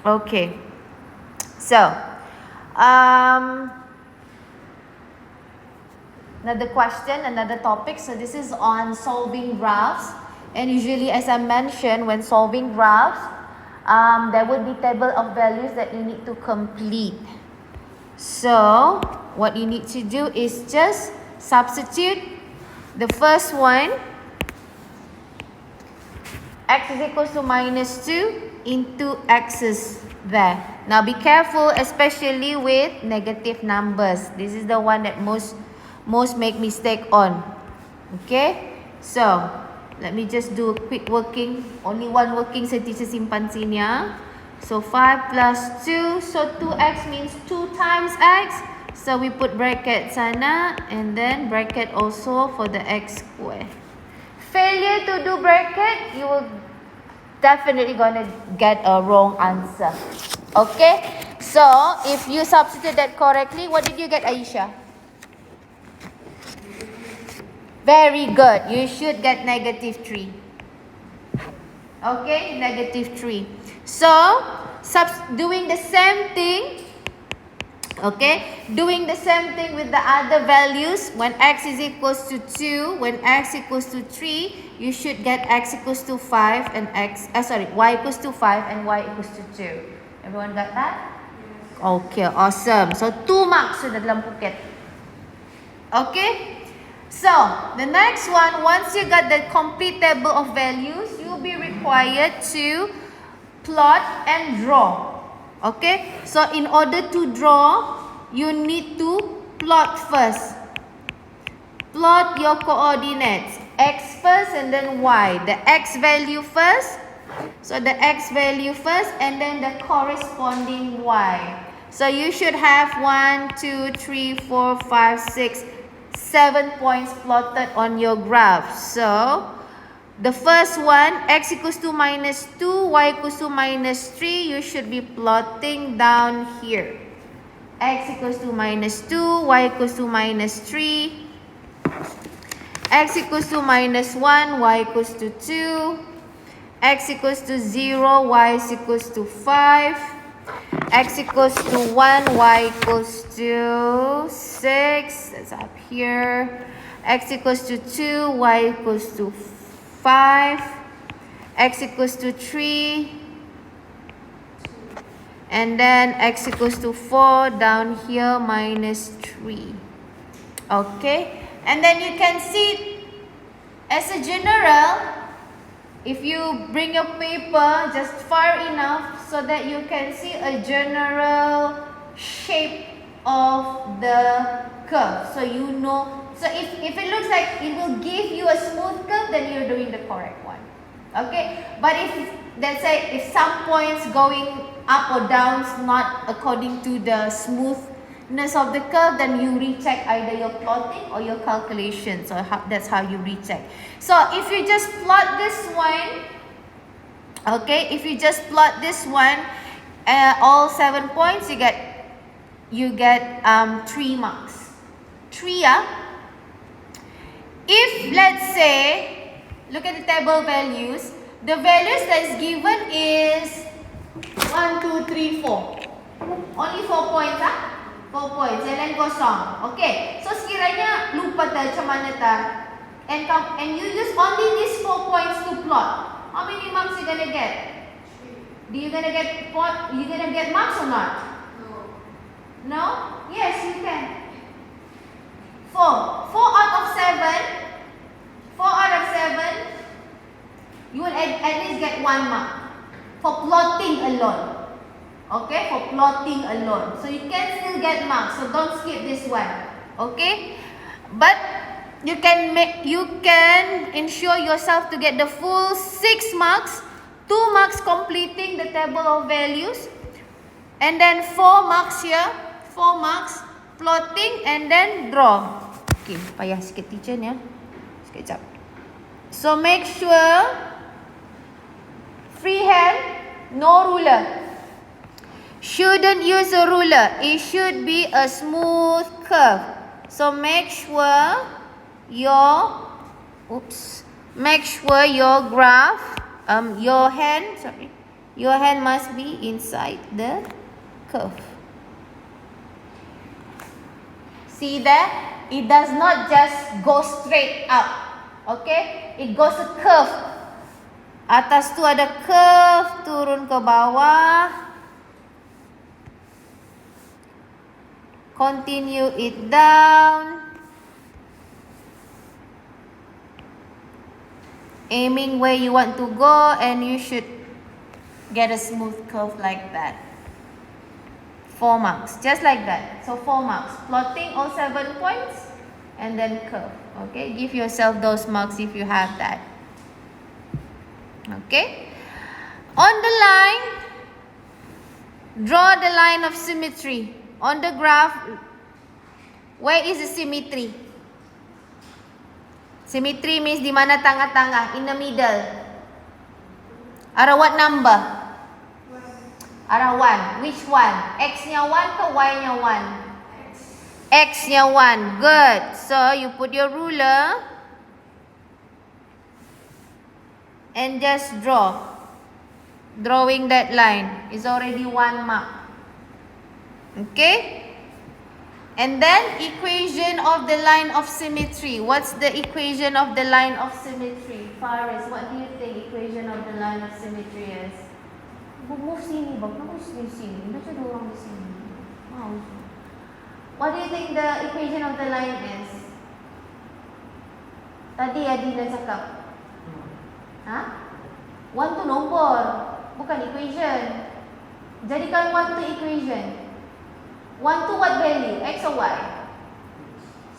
Okay. So, another question, another topic. So this is on solving graphs. And usually, as I mentioned, when solving graphs, there would be table of values that you need to complete. So what you need to do is just substitute the first one, x is equals to minus 2 into x's there. Now be careful, especially with negative numbers. This is the one that most make mistake on. Okay, so let me just do a quick working. Only one working saya teacher simpan sini ya. So 5 plus 2, so 2x means 2 times x. So we put bracket sana and then bracket also for the x square. Failure to do bracket, you will definitely gonna get a wrong answer. Okay, so if you substitute that correctly, what did you get, Aisha? Very good. You should get negative 3. Okay, negative 3. So, doing the same thing. Okay, doing the same thing with the other values. When x is equals to 2, when x equals to 3, you should get x equals to 5 and y equals to 5 and y equals to 2. Everyone got that? Okay, awesome. So 2 marks sudah dalam buket. Okay, so the next one, once you got the complete table of values, you'll be required to plot and draw. Okay, so in order to draw, you need to plot first. Plot your coordinates, x first and then y. The x value first, so the x value first and then the corresponding y. So you should have 1, 2, 3, 4, 5, 6, 7 points plotted on your graph. So the first one, x equals to minus 2, y equals to minus 3, you should be plotting down here. X equals to minus 2, y equals to minus 3, x equals to minus 1, y equals to 2, x equals to 0, y is equals to 5, x equals to 1, y equals to 6, that's up here, x equals to 2, y equals to 5, x equals to 3, and then x equals to 4 down here minus 3. Okay, and then you can see as a general, if you bring your paper just far enough so that you can see a general shape of the curve, so you know. So if it looks like it will give you a smooth curve, then you're doing the correct one. Okay, but if let's say if some points going up or down is not according to the smoothness of the curve, then you recheck either your plotting or your calculations. So that's how you recheck. So if you just plot this one, okay, if you just plot this one, all 7 points, you get 3 marks. 3, yeah. If let's say, look at the table values, the values that is given is 1, 2, 3, 4. Only 4 points, ah? 4 points. Yang lain kosong. Okay. So sekiranya lupa ta macam mana ta, and you use only these 4 points to plot, how many marks you gonna get? Do you gonna get marks or not? No? Yes, you can. 4 out of 7, you will at least get 1 mark for plotting alone. Okay, for plotting alone. So you can still get marks, so don't skip this one. Okay, but you can ensure yourself to get the full 6 marks, 2 marks completing the table of values, and then 4 marks here, 4 marks plotting and then draw. Okay, payah sikit teacher ni ya. Sekejap. So make sure freehand, no ruler. Shouldn't use a ruler. It should be a smooth curve. So make sure your graph, your hand, Your hand must be inside the curve. See there? It does not just go straight up. Okay? It goes a curve. Atas tu ada curve, turun ke bawah. Continue it down. Aiming where you want to go, and you should get a smooth curve like that. 4 marks, just like that. So 4 marks. Plotting all 7 points and then curve. Okay, give yourself those marks if you have that. Okay. On the line, draw the line of symmetry. On the graph, where is the symmetry? Symmetry means di mana tengah-tengah, in the middle. Arah what number? Arah 1. Which one? X-nya 1 ke Y-nya 1? X-nya 1. Good. So, you put your ruler and just draw. Drawing that line is already 1 mark. Okay? And then, equation of the line of symmetry. What's the equation of the line of symmetry? Faris, what do you think equation of the line of symmetry is? Move sini, bang. Kenapa sini? Baca dua orang di sini. Wow. What do you think the equation of the line is? Tadi Adina cakap. Ha? 1 tu nombor, bukan equation. Jadikan 1 tu equation. 1 to what value? X or Y?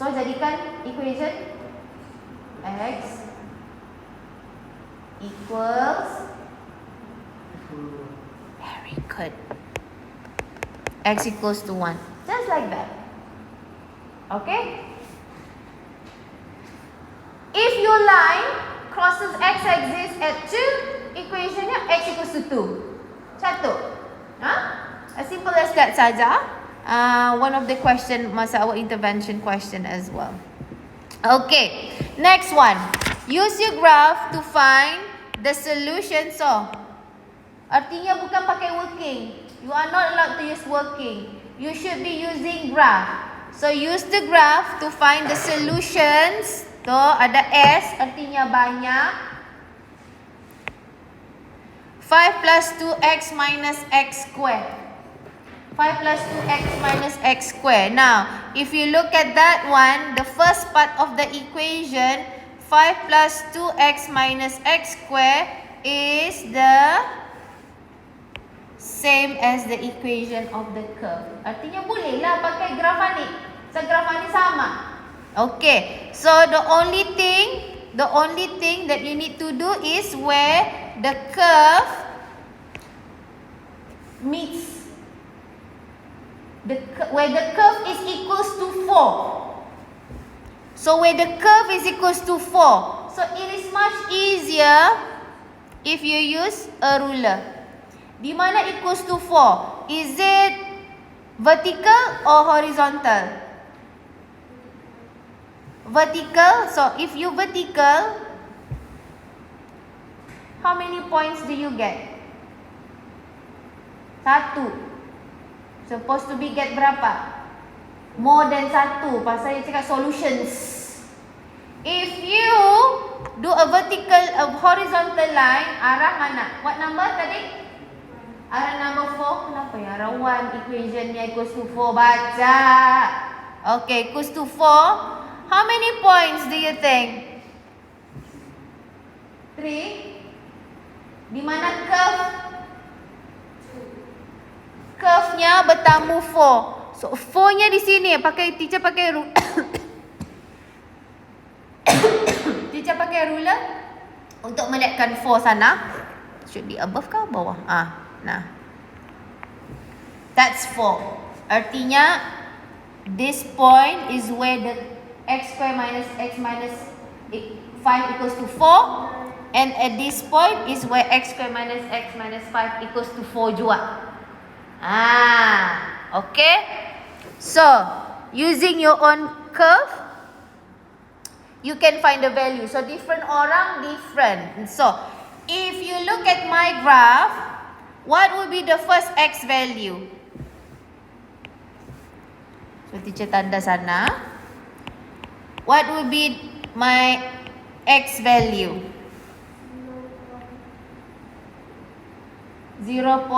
So, jadikan equation X equals, very good, X equals to 1. Just like that. Okay? If your line crosses x-axis at 2, equationnya X equals to 2. Satu. As simple as that saja. One of the question, masa our intervention question as well. Okay, next one. Use your graph to find the solution. So, artinya bukan pakai working. You are not allowed to use working. You should be using graph. So, use the graph to find the solutions. So, ada S, artinya banyak. 5 plus 2x minus x squared. 5 plus 2x minus x squared. Now, if you look at that one, the first part of the equation, 5 plus 2x minus x squared is the same as the equation of the curve. Artinya bolehlah pakai graf ni. So, graf ni sama. Okay. So, the only thing that you need to do is where the curve meets, where the curve is equals to 4. So, where the curve is equals to 4. So, it is much easier if you use a ruler. Di mana equals to 4? Is it vertical or horizontal? Vertical. So, if you vertical, how many points do you get? 1. Supposed to be get berapa? More than 1. Pasal dia cakap solutions. If you do a vertical, a horizontal line, arah mana? What number tadi? Arah number 4. Kenapa ya? Arah 1 equationnya equals to 4. Baca. Okay, equals to 4. How many points do you think? 3. Di mana curve-nya bertamu 4. So 4-nya di sini pakai teacher pakai teacher pakai ruler untuk melihatkan 4 sana. Should be above ke bawah? Nah. That's 4. Artinya this point is where the x square minus x minus 5 equals to 4, and at this point is where x square minus x minus 5 equals to 4 juga. Okay. So, using your own curve, you can find the value. So, different orang, different. So, if you look at my graph, what will be the first x value? So teacher tanda sana. What will be my x value? 0.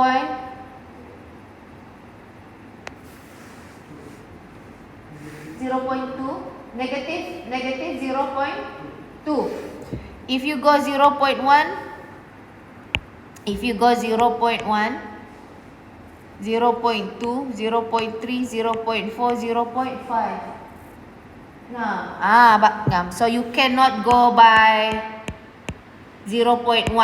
0.2, negative 0.2. If you go 0.1, 0.1, 0.2, 0.3, 0.4, 0.5. Now, so you cannot go by 0.1.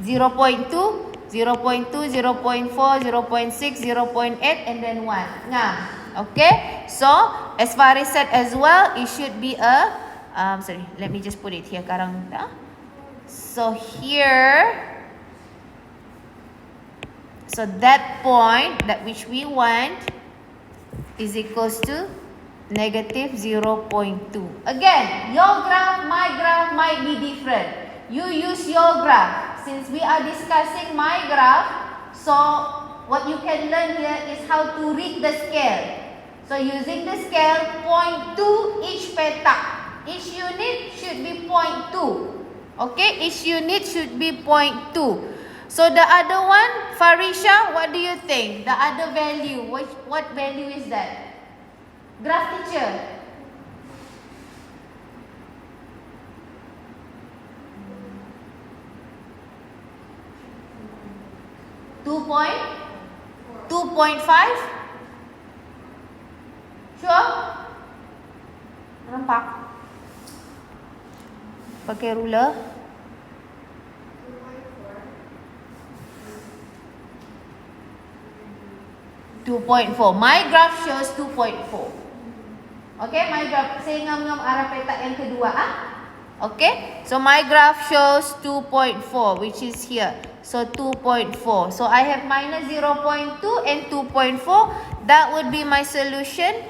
0.2, 0.2, 0.4, 0.6, 0.8, and then 1. Okay, so as Faris said as well, it should be a sorry, let me just put it here. So here, so that point, that which we want, is equals to negative 0.2. Again, your graph, my graph might be different. You use your graph. Since we are discussing my graph, so what you can learn here is how to read the scale. So using the scale, 0.2 each petak. Each unit should be 0.2. Okay, each unit should be 0.2. So the other one, Farisha, what do you think? The other value, what value is that? Graph teacher. 2.5? Sure? Nampak? Pakai ruler. 2.4. My graph shows 2.4. Okay, my graph. Saya ngam-ngam arah petak yang kedua. Okay, so my graph shows 2.4, which is here. So 2.4. So I have minus 0.2 and 2.4. That would be my solution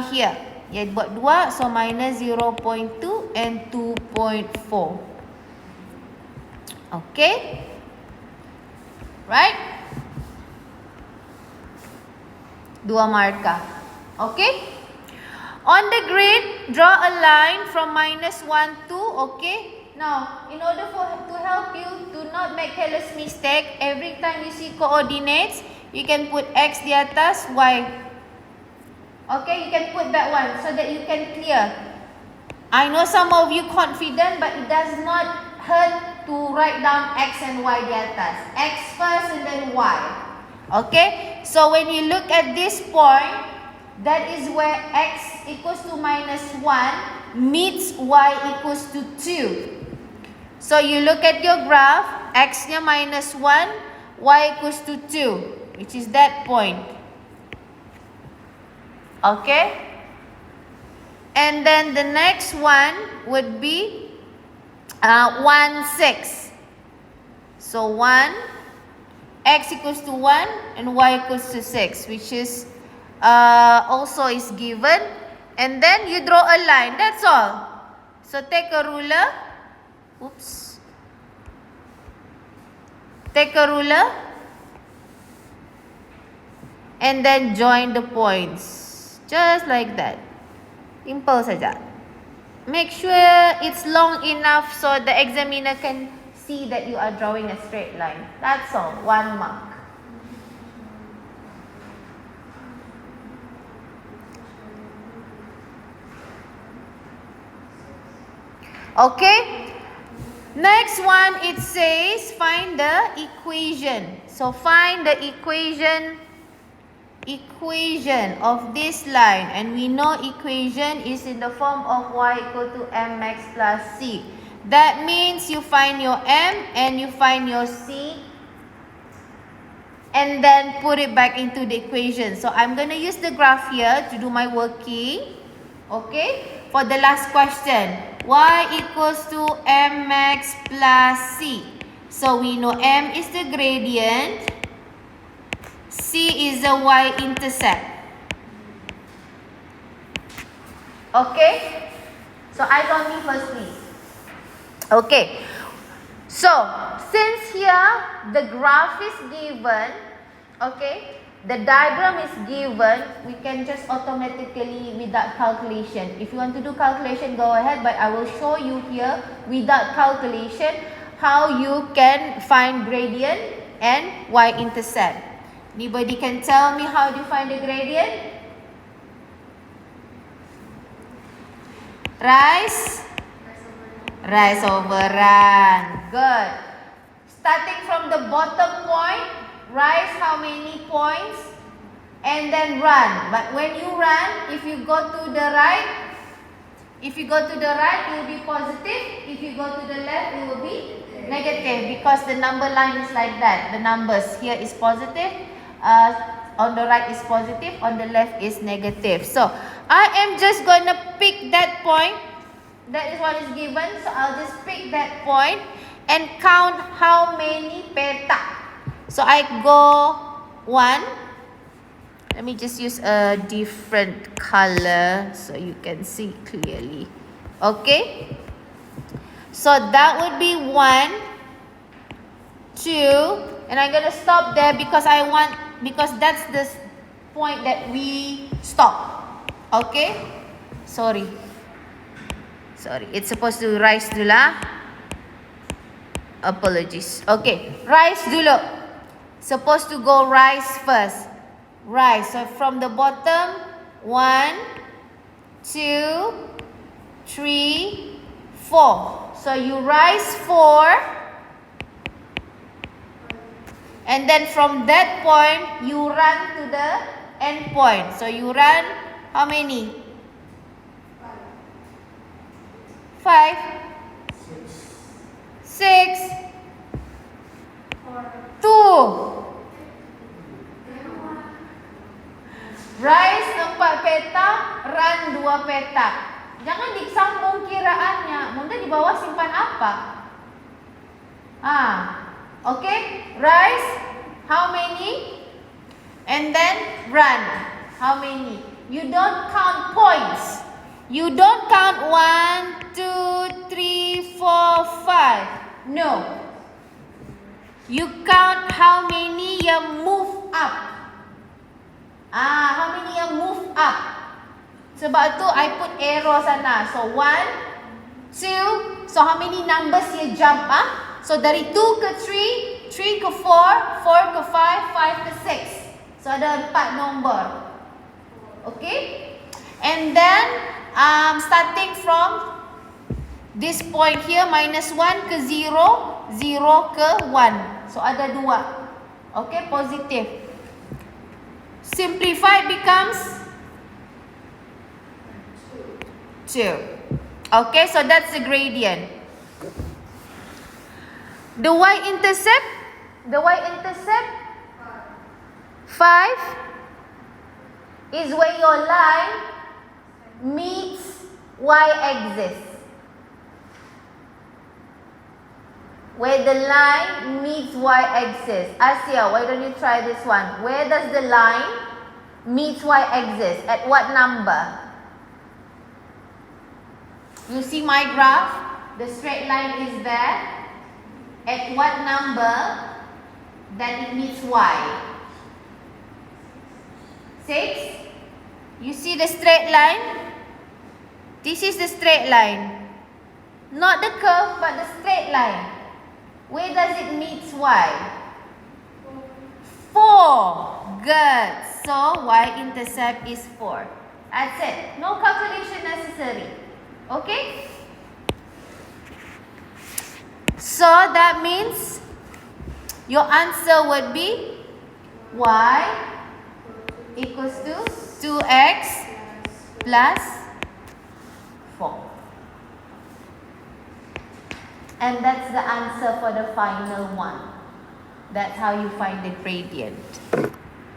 here. Ya, buat 2. So minus 0.2 and 2.4. Okay. Right? 2 markah. Okay. On the grid, draw a line from minus 1 to, okay. Now, in order to help you to not make careless mistake, every time you see coordinates, you can put x di atas, y. Okay, you can put that one so that you can clear. I know some of you confident, but it does not hurt to write down x and y di atas. X first and then y. Okay, so when you look at this point, that is where x equals to minus 1 meets y equals to 2. So you look at your graph, x-nya minus 1, y equals to 2, which is that point. Okay? And then the next one would be 1, 6. So 1, x equals to 1 and y equals to 6, which is also is given. And then you draw a line, that's all. So take a ruler. Oops. Take a ruler. And then join the points. Just like that. Simple saja. Make sure it's long enough so the examiner can see that you are drawing a straight line. That's all. 1 mark. Okay. Next one, it says find the equation. So find the equation of this line, and we know equation is in the form of y equal to mx plus c. That means you find your m and you find your c and then put it back into the equation. So I'm going to use the graph here to do my working. Okay, for the last question, y equals to mx plus c. So we know m is the gradient, c is the y-intercept. Okay, so I on me first, please. Okay, So, since here the graph is given, okay, the diagram is given, we can just automatically without calculation. If you want to do calculation, go ahead, but I will show you here without calculation how you can find gradient and y-intercept. Anybody can tell me how to find the gradient? Rise over run. Good. Starting from the bottom point, rise how many points? And then run. But when you run, if you go to the right, it will be positive. If you go to the left, it will be negative. Because the number line is like that. The numbers here is positive. On the right is positive. On the left is negative. So, I am just going to pick that point. That is what is given. So, I'll just pick that point and count how many petak. So, I go 1. Let me just use a different color so you can see clearly. Okay. So, that would be 1, 2. And I'm going to stop there because because that's the point that we stop. Okay. Sorry, it's supposed to rise dulu lah. Apologies. Okay, rise dulu. Supposed to go rise first. Rise. So from the bottom, 1, 2, 3, 4. So you rise 4. And then from that point, you run to the end point. So you run how many? 5, 6, 2. Rise 4 petak, run 2 petak. Jangan disambung kiraannya. Bunda di bawah simpan apa? Okay. Rise, how many? And then run, how many? You don't count points. You don't count 1, 2, 3, 4, 5. No. You count how many yang move up. How many yang move up. Sebab tu I put arrow sana. So 1, 2. So how many numbers you jump up? So dari 2 ke 3, 3 ke 4, 4 ke 5, 5 ke 6. So ada 4 nombor. Okay. And then starting from this point here, minus 1 ke 0, 0 ke 1. So ada 2. Okay, positive. Simplified becomes 2. Okay, so that's the gradient. The y-intercept 5 is where your line meets y-axis. Where the line meets y-axis. Asia, why don't you try this one? Where does the line meets y-axis? At what number? You see my graph? The straight line is there. At what number that it meets y? 6. You see the straight line? This is the straight line. Not the curve, but the straight line. Where does it meet y? 4. Good. So, y-intercept is 4. That's it. No calculation necessary. Okay? So, that means your answer would be y equals to 2x plus 4. And that's the answer for the final one. That's how you find the gradient.